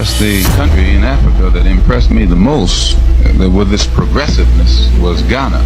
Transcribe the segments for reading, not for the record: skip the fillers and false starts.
Yes, the country in Africa that impressed me the most with its progressiveness was Ghana.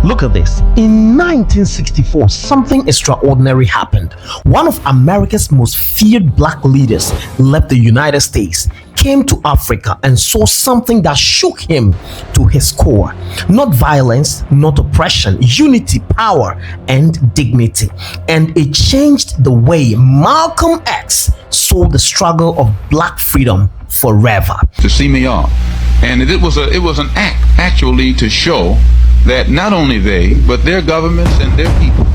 Look at this. In 1964, something extraordinary happened. One of America's most feared black leaders left the United States, came to Africa, and saw something that shook him to his core. Not violence, not oppression, unity, power, and dignity. And it changed the way Malcolm X saw the struggle of black freedom forever. To see me off. And it was an act actually to show that not only they, but their governments and their people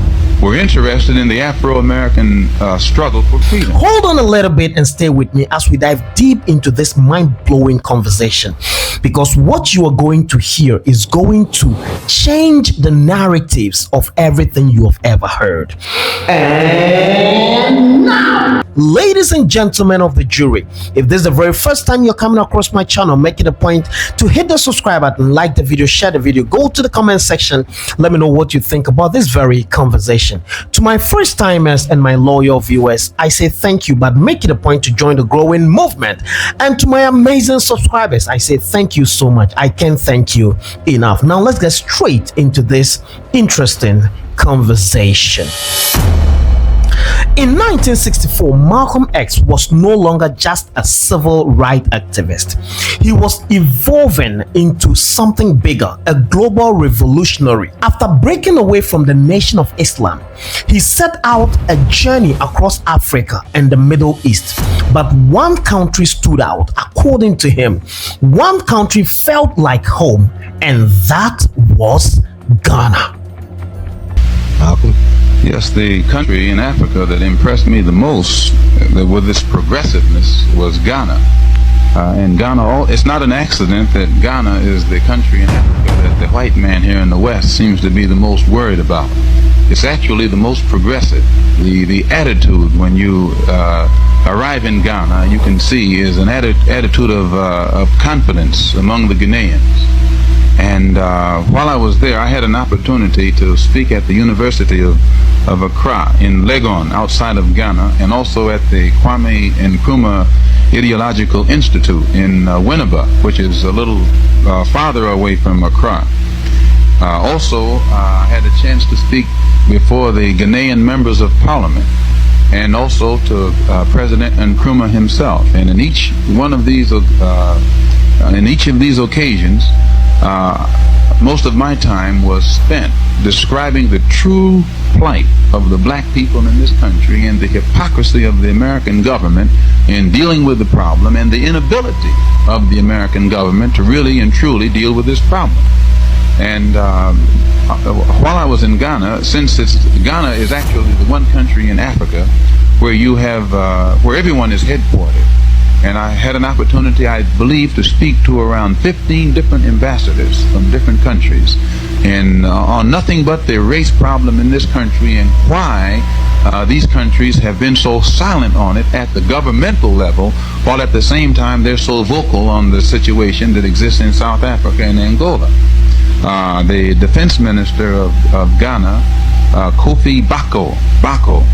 were interested in the Afro-American struggle for freedom. Hold on a little bit and stay with me as we dive deep into this mind-blowing conversation, because what you are going to hear is going to change the narratives of everything you have ever heard. And now, ladies and gentlemen of the jury, if this is the very first time you're coming across my channel, make it a point to hit the subscribe button, like the video, share the video, go to the comment section, let me know what you think about this very conversation. To my first timers and my loyal viewers, I say thank you, but make it a point to join the growing movement. And to my amazing subscribers, I say thank you so much. I can't thank you enough. Now let's get straight into this interesting conversation. In 1964, Malcolm X was no longer just a civil rights activist. He was evolving into something bigger, a global revolutionary. After breaking away from the Nation of Islam, he set out a journey across Africa and the Middle East. But one country stood out, according to him. One country felt like home, and that was Ghana. Malcolm? Yes, the country in Africa that impressed me the most with its progressiveness was Ghana. And Ghana, it's not an accident that Ghana is the country in Africa that the white man here in the West seems to be the most worried about. It's actually the most progressive. The attitude when you arrive in Ghana, you can see, is an attitude of confidence among the Ghanaians. And while I was there, I had an opportunity to speak at the University of Accra in Legon, outside of Ghana, and also at the Kwame Nkrumah Ideological Institute in Winneba, which is a little farther away from Accra. Also, I had a chance to speak before the Ghanaian members of parliament, and also to President Nkrumah himself. And in each of these occasions, most of my time was spent describing the true plight of the black people in this country and the hypocrisy of the American government in dealing with the problem, and the inability of the American government to really and truly deal with this problem. And while I was in Ghana, since Ghana is actually the one country in Africa where you have where everyone is headquartered, and I had an opportunity, I believe, to speak to around 15 different ambassadors from different countries, and on nothing but the race problem in this country, and why these countries have been so silent on it at the governmental level, while at the same time they're so vocal on the situation that exists in South Africa and Angola. The defense minister of Ghana, Kofi Bako,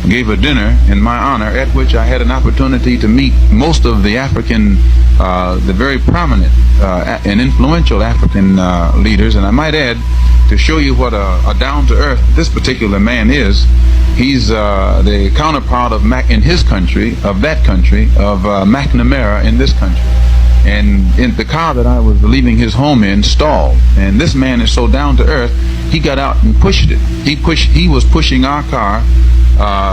gave a dinner in my honor, at which I had an opportunity to meet most of the African, the very prominent and influential African leaders. And I might add, to show you what a down-to-earth this particular man is, he's the counterpart of that country, of McNamara in this country. And in the car that I was leaving his home in stalled, and this man is so down to earth, he got out and pushed it. He was pushing our car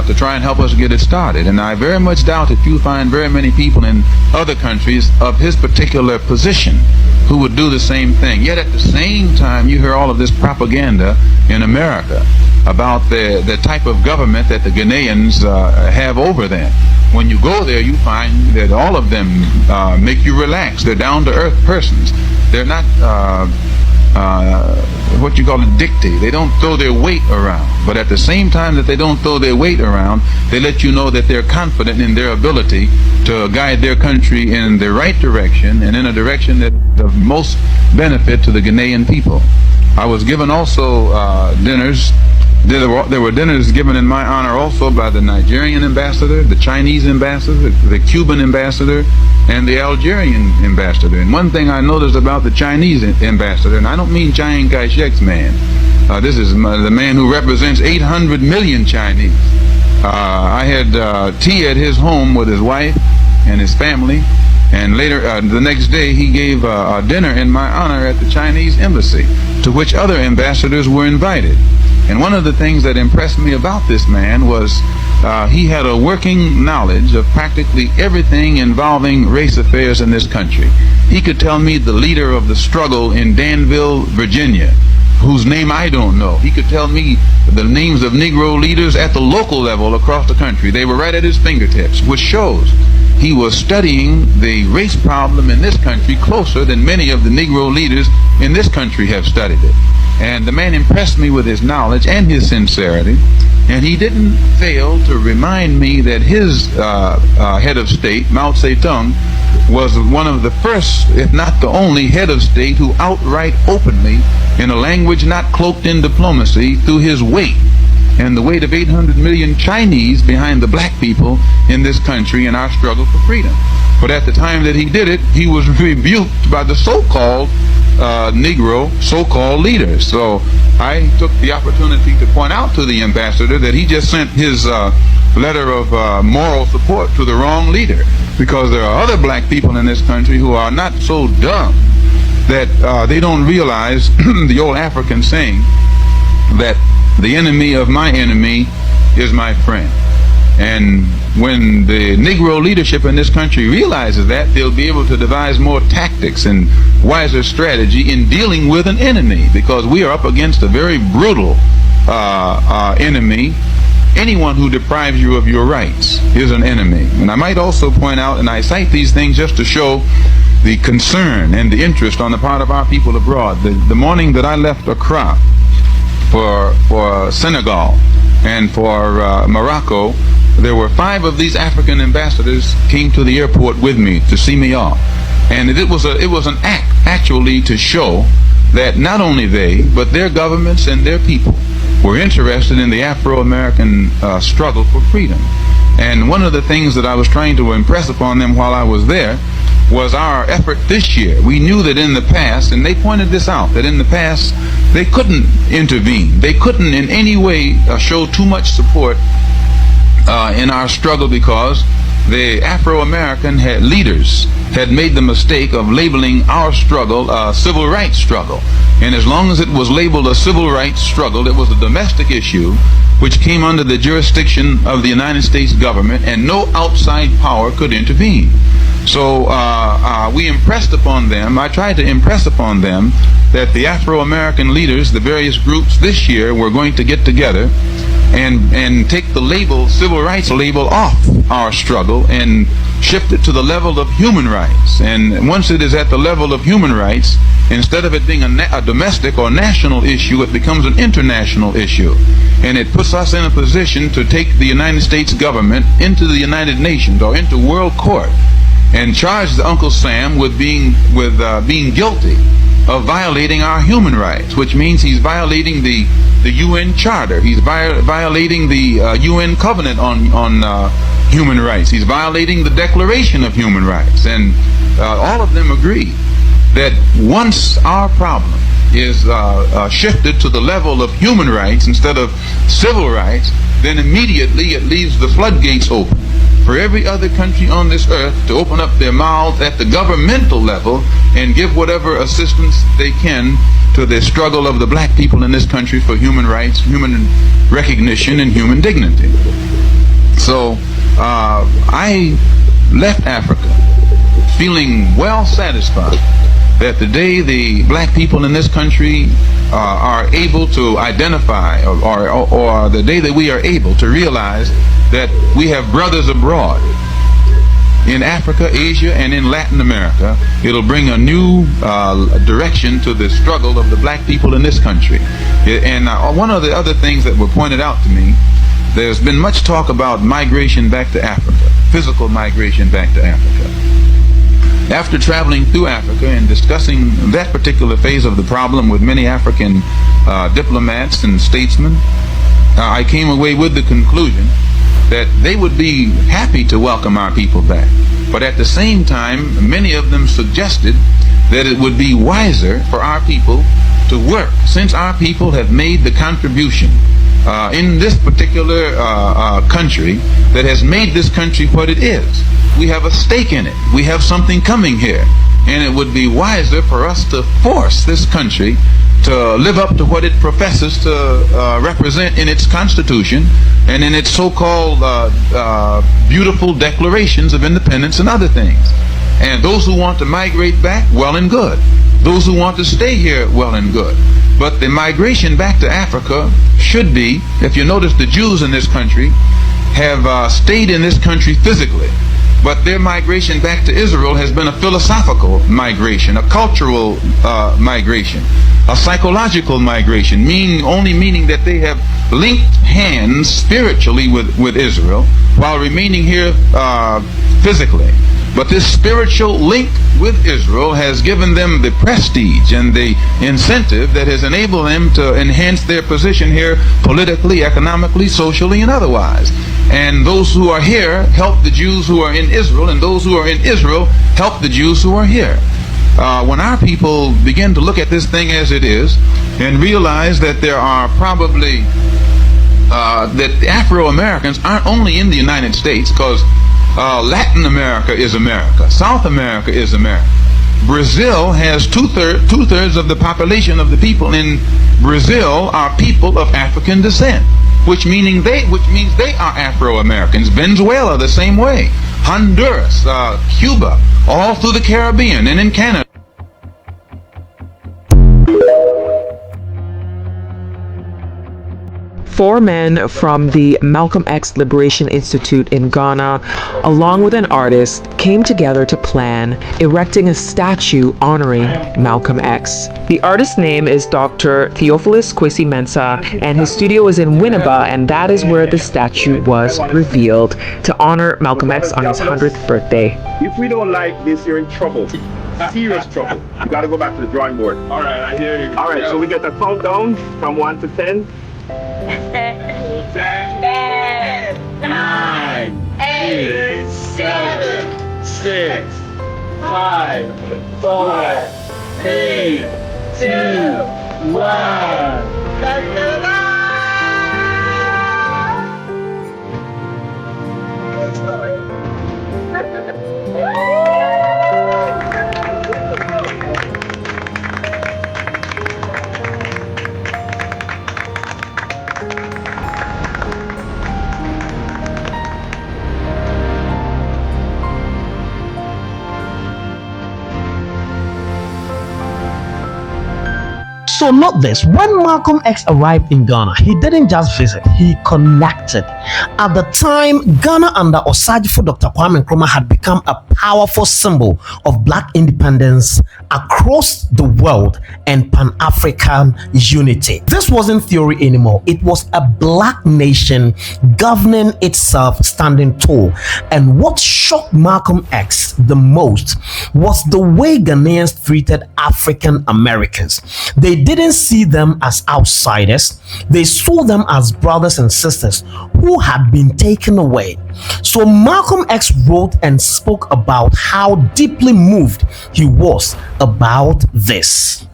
to try and help us get it started. And I very much doubt if you find very many people in other countries of his particular position who would do the same thing. Yet at the same time, you hear all of this propaganda in America about the type of government that the Ghanaians have over them. When you go there, you find that all of them make you relax. They're down-to-earth persons. They're not what you call a dictate. They don't throw their weight around. But at the same time that they don't throw their weight around, they let you know that they're confident in their ability to guide their country in the right direction and in a direction that of most benefit to the Ghanaian people. I was given also dinners. There were dinners given in my honor also by the Nigerian ambassador, the Chinese ambassador, the Cuban ambassador, and the Algerian ambassador. And one thing I noticed about the Chinese ambassador, and I don't mean Chiang Kai-shek's man, this is the man who represents 800 million Chinese. I had tea at his home with his wife and his family, and later the next day he gave a dinner in my honor at the Chinese embassy, to which other ambassadors were invited. And one of the things that impressed me about this man was he had a working knowledge of practically everything involving race affairs in this country. He could tell me the leader of the struggle in Danville, Virginia, whose name I don't know. He could tell me the names of Negro leaders at the local level across the country. They were right at his fingertips, which shows he was studying the race problem in this country closer than many of the Negro leaders in this country have studied it. And the man impressed me with his knowledge and his sincerity, and he didn't fail to remind me that his head of state, Mao Zedong, was one of the first, if not the only, head of state who outright openly, in a language not cloaked in diplomacy, threw his weight and the weight of 800 million Chinese behind the black people in this country in our struggle for freedom. But at the time that he did it, he was rebuked by the so-called Negro so-called leaders. So I took the opportunity to point out to the ambassador that he just sent his letter of moral support to the wrong leader, because there are other black people in this country who are not so dumb that they don't realize the old African saying that the enemy of my enemy is my friend. And when the Negro leadership in this country realizes that, they'll be able to devise more tactics and wiser strategy in dealing with an enemy, because we are up against a very brutal enemy. Anyone who deprives you of your rights is an enemy. And I might also point out, and I cite these things just to show the concern and the interest on the part of our people abroad. The morning that I left Accra for Senegal and for Morocco, there were 5 of these African ambassadors came to the airport with me to see me off. And it was an act actually to show that not only they, but their governments and their people were interested in the Afro-American struggle for freedom. And one of the things that I was trying to impress upon them while I was there was our effort this year. We knew that in the past, and they pointed this out, that in the past they couldn't intervene. They couldn't in any way show too much support in our struggle, because the Afro-American leaders had made the mistake of labeling our struggle a civil rights struggle. And as long as it was labeled a civil rights struggle, it was a domestic issue which came under the jurisdiction of the United States government, and no outside power could intervene. So we impressed upon them, I tried to impress upon them, that the Afro-American leaders, the various groups this year, were going to get together and take the label, civil rights label, off our struggle and shift it to the level of human rights. And once it is at the level of human rights, instead of it being a domestic or national issue, it becomes an international issue. And it puts us in a position to take the United States government into the United Nations or into world court and charge the Uncle Sam with being guilty of violating our human rights, which means he's violating the UN Charter. He's violating the UN Covenant on human rights. He's violating the Declaration of Human Rights. And all of them agree that once our problem is shifted to the level of human rights instead of civil rights, then immediately it leaves the floodgates open for every other country on this earth to open up their mouths at the governmental level and give whatever assistance they can to the struggle of the black people in this country for human rights, human recognition, and human dignity. So I left Africa feeling well satisfied that the day the black people in this country are able to identify, or the day that we are able to realize that we have brothers abroad in Africa, Asia, and in Latin America. It'll bring a new direction to the struggle of the black people in this country. And one of the other things that were pointed out to me, there's been much talk about migration back to Africa, physical migration back to Africa. After traveling through Africa and discussing that particular phase of the problem with many African diplomats and statesmen, I came away with the conclusion that they would be happy to welcome our people back. But at the same time, many of them suggested that it would be wiser for our people to work, since our people have made the contribution in this particular country that has made this country what it is. We have a stake in it. We have something coming here. And it would be wiser for us to force this country to live up to what it professes to represent in its constitution and in its so-called beautiful declarations of independence and other things. And those who want to migrate back, well and good. Those who want to stay here, well and good. But the migration back to Africa should be, if you notice, the Jews in this country have stayed in this country physically, but their migration back to Israel has been a philosophical migration, a cultural migration, a psychological migration, meaning that they have linked hands spiritually with Israel while remaining here physically. But this spiritual link with Israel has given them the prestige and the incentive that has enabled them to enhance their position here politically, economically, socially, and otherwise. And those who are here help the Jews who are in Israel, and those who are in Israel help the Jews who are here. When our people begin to look at this thing as it is and realize that there are probably that Afro-Americans aren't only in the United States, because Latin America is America, South America is America. Brazil has two-thirds of the population of the people in Brazil are people of African descent, which means they are Afro-Americans. Venezuela the same way, Honduras, Cuba, all through the Caribbean and in Canada. Four men from the Malcolm X Liberation Institute in Ghana, along with an artist, came together to plan erecting a statue honoring Malcolm X. The artist's name is Dr. Theophilus Kwesi Mensah, and his studio is in Winneba, and that is where the statue was revealed to honor Malcolm X on his 100th birthday. If we don't like this, you're in trouble. Serious trouble. You gotta go back to the drawing board. All right, I hear you. All right, so we get a countdown from 1 to 10. 10, 9, 8, 7, 6, 5, 4, 3, 2, 1. So note this, when Malcolm X arrived in Ghana, he didn't just visit, he connected. At the time, Ghana under Osajifo Dr. Kwame Nkrumah had become a powerful symbol of black independence across the world and Pan-African unity. This wasn't theory anymore, it was a black nation governing itself, standing tall. And what shocked Malcolm X the most was the way Ghanaians treated African Americans. They didn't see them as outsiders, they saw them as brothers and sisters who had been taken away. So Malcolm X wrote and spoke about how deeply moved he was about this.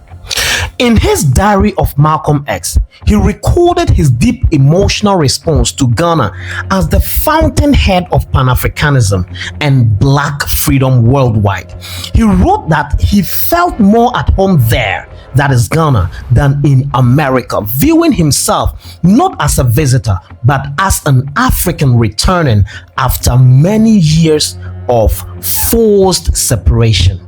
In his diary of Malcolm X, he recorded his deep emotional response to Ghana as the fountainhead of Pan-Africanism and black freedom worldwide. He wrote that he felt more at home there, that is Ghana, than in America, viewing himself not as a visitor but as an African returning after many years of forced separation.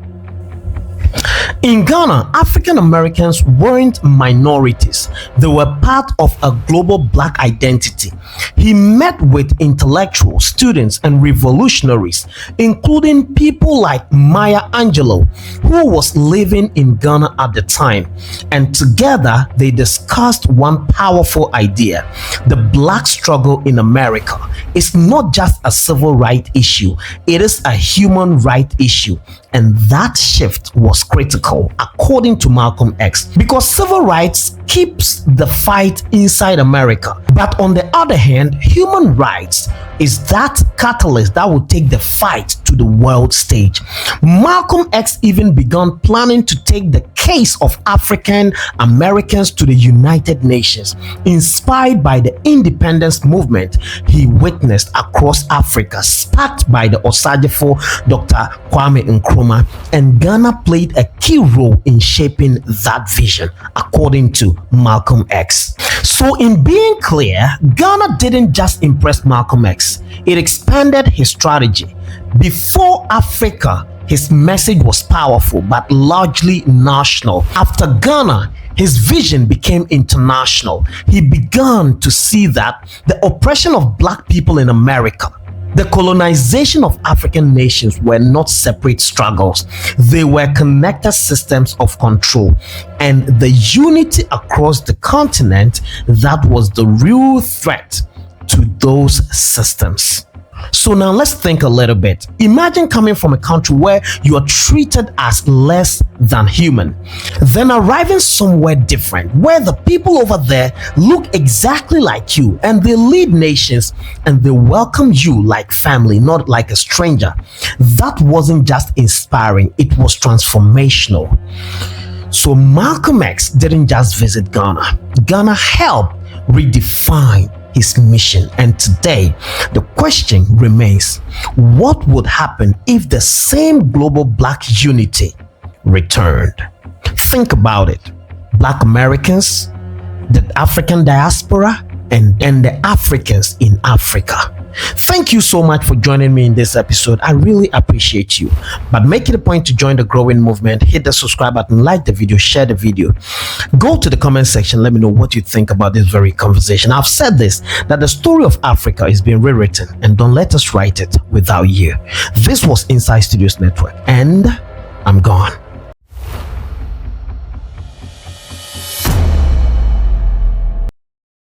In Ghana, African Americans weren't minorities, they were part of a global black identity. He met with intellectuals, students, and revolutionaries, including people like Maya Angelou, who was living in Ghana at the time. And together, they discussed one powerful idea: the black struggle in America is not just a civil rights issue, it is a human rights issue. And that shift was critical, according to Malcolm X, because civil rights keeps the fight inside America. But on the other hand, human rights is that catalyst that will take the fight to the world stage. Malcolm X even began planning to take the case of African Americans to the United Nations, inspired by the independence movement he witnessed across Africa, sparked by the Osagefo Dr. Kwame Nkrumah, and Ghana played a key role in shaping that vision, according to Malcolm X. So in being clear, Ghana didn't just impress Malcolm X, it expanded his strategy. Before Africa, his message was powerful but largely national. After Ghana, his vision became international. He began to see that the oppression of black people in America, the colonization of African nations, were not separate struggles. They were connected systems of control. And the unity across the continent, that was the real threat to those systems. So now let's think a little bit. Imagine coming from a country where you are treated as less than human, then arriving somewhere different where the people over there look exactly like you and they lead nations and they welcome you like family, not like a stranger. That wasn't just inspiring, it was transformational. So Malcolm X didn't just visit Ghana. Ghana helped redefine his mission. And today, the question remains: what would happen if the same global black unity returned? Think about it. Black Americans, the African diaspora, and the Africans in Africa. Thank you so much for joining me in this episode. I really appreciate you. But make it a point to join the growing movement. Hit the subscribe button, like the video, share the video. Go to the comment section. Let me know what you think about this very conversation. I've said this, that the story of Africa is being rewritten, and don't let us write it without you. This was Inside Studios Network, and I'm gone.